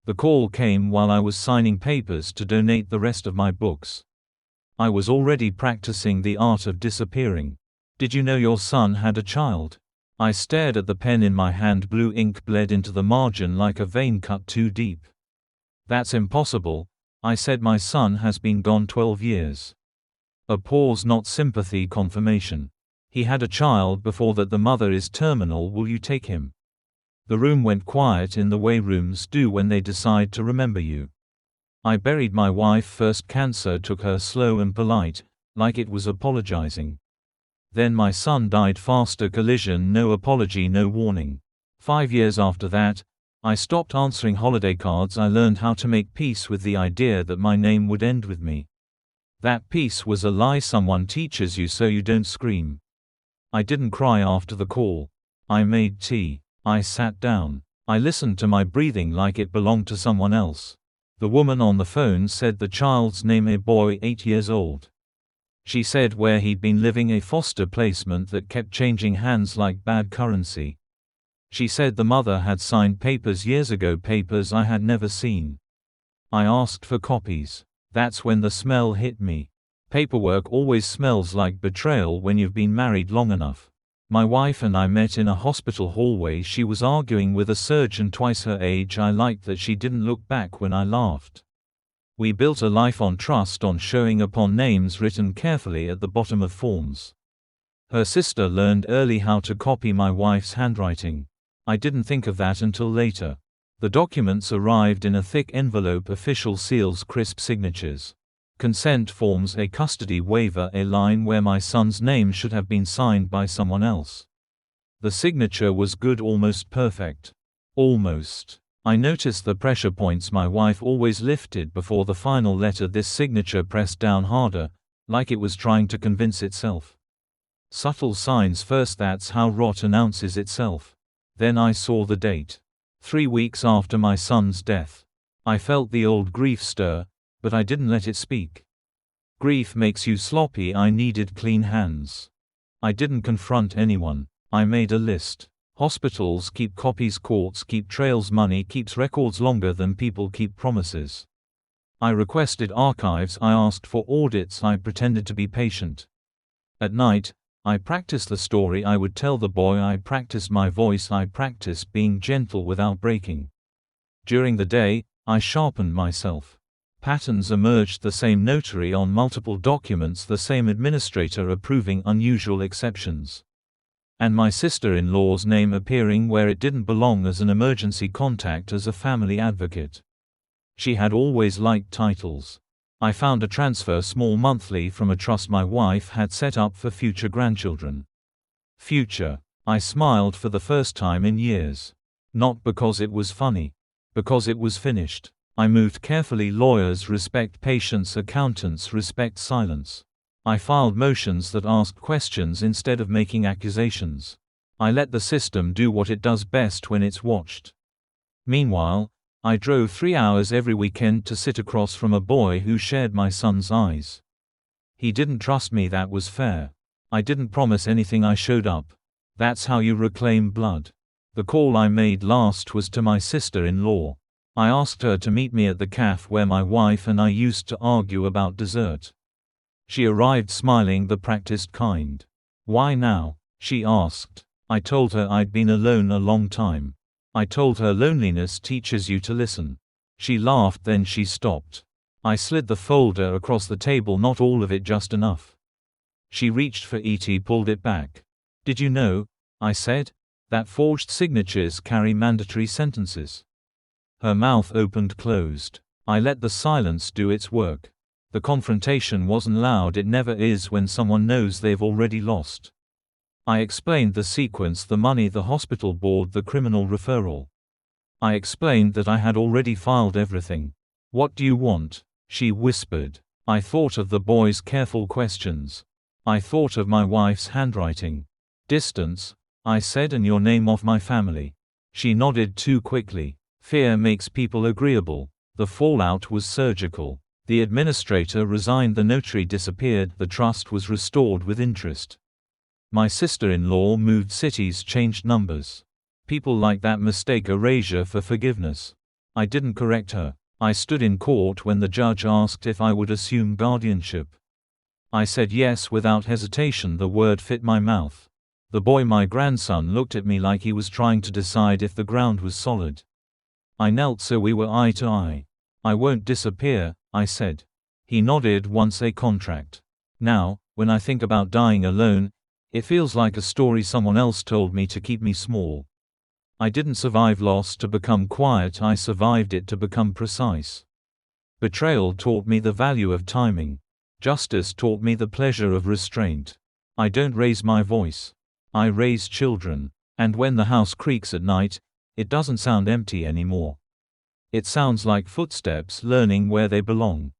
The call came while I was signing papers to donate the rest of my books. I was already practicing the art of disappearing. "Did you know your son had a child?" I stared at the pen in my hand. Blue ink bled into the margin like a vein cut too deep. "That's impossible," I said. "My son has been gone 12 years. A pause, not sympathy, confirmation. "He had a child before that. The mother is terminal. Will you take him?" The room went quiet in the way rooms do when they decide to remember you. I buried my wife first. Cancer took her, slow and polite, like it was apologizing. Then my son died faster. Collision, no apology, no warning. 5 years after that, I stopped answering holiday cards. I learned how to make peace with the idea that my name would end with me. That peace was a lie someone teaches you so you don't scream. I didn't cry after the call. I made tea. I sat down. I listened to my breathing like it belonged to someone else. The woman on the phone said the child's name, a boy 8 years old. She said where he'd been living, a foster placement that kept changing hands like bad currency. She said the mother had signed papers years ago, papers I had never seen. I asked for copies. That's when the smell hit me. Paperwork always smells like betrayal when you've been married long enough. My wife and I met in a hospital hallway. She was arguing with a surgeon twice her age. I liked that she didn't look back when I laughed. We built a life on trust, on showing up, on names written carefully at the bottom of forms. Her sister learned early how to copy my wife's handwriting. I didn't think of that until later. The documents arrived in a thick envelope, official seals, crisp signatures. Consent forms, a custody waiver, a line where my son's name should have been signed by someone else. The signature was good, almost perfect. Almost. I noticed the pressure points my wife always lifted before the final letter. This signature pressed down harder, like it was trying to convince itself. Subtle signs first, that's how rot announces itself. Then I saw the date. 3 weeks after my son's death. I felt the old grief stir, but I didn't let it speak. Grief makes you sloppy. I needed clean hands. I didn't confront anyone. I made a list. Hospitals keep copies, courts keep trails, money keeps records longer than people keep promises. I requested archives. I asked for audits. I pretended to be patient. At night, I practiced the story I would tell the boy. I practiced my voice. I practiced being gentle without breaking. During the day, I sharpened myself. Patterns emerged, the same notary on multiple documents, the same administrator approving unusual exceptions. And my sister-in-law's name appearing where it didn't belong, as an emergency contact, as a family advocate. She had always liked titles. I found a transfer, small monthly, from a trust my wife had set up for future grandchildren. Future. I smiled for the first time in years. Not because it was funny. Because it was finished. I moved carefully. Lawyers respect patience, accountants respect silence. I filed motions that asked questions instead of making accusations. I let the system do what it does best when it's watched. Meanwhile, I drove 3 hours every weekend to sit across from a boy who shared my son's eyes. He didn't trust me. That was fair. I didn't promise anything. I showed up. That's how you reclaim blood. The call I made last was to my sister-in-law. I asked her to meet me at the cafe where my wife and I used to argue about dessert. She arrived smiling, the practiced kind. "Why now?" she asked. I told her I'd been alone a long time. I told her loneliness teaches you to listen. She laughed, then she stopped. I slid the folder across the table, not all of it, just enough. She reached for it, pulled it back. "Did you know," I said, "that forged signatures carry mandatory sentences?" Her mouth opened, closed. I let the silence do its work. The confrontation wasn't loud. It never is when someone knows they've already lost. I explained the sequence: the money, the hospital board, the criminal referral. I explained that I had already filed everything. "What do you want?" she whispered. I thought of the boy's careful questions. I thought of my wife's handwriting. "Distance," I said, "and your name off my family." She nodded too quickly. Fear makes people agreeable. The fallout was surgical. The administrator resigned, the notary disappeared, the trust was restored with interest. My sister-in-law moved cities, changed numbers. People like that mistake erasure for forgiveness. I didn't correct her. I stood in court when the judge asked if I would assume guardianship. I said yes without hesitation. The word fit my mouth. The boy, my grandson, looked at me like he was trying to decide if the ground was solid. I knelt so we were eye to eye. I won't disappear, I said. He nodded. Once a contract. Now, when I think about dying alone, it feels like a story someone else told me to keep me small. I didn't survive loss to become quiet, I survived it to become precise. Betrayal taught me the value of timing. Justice taught me the pleasure of restraint. I don't raise my voice. I raise children. And when the house creaks at night, it doesn't sound empty anymore. It sounds like footsteps learning where they belong.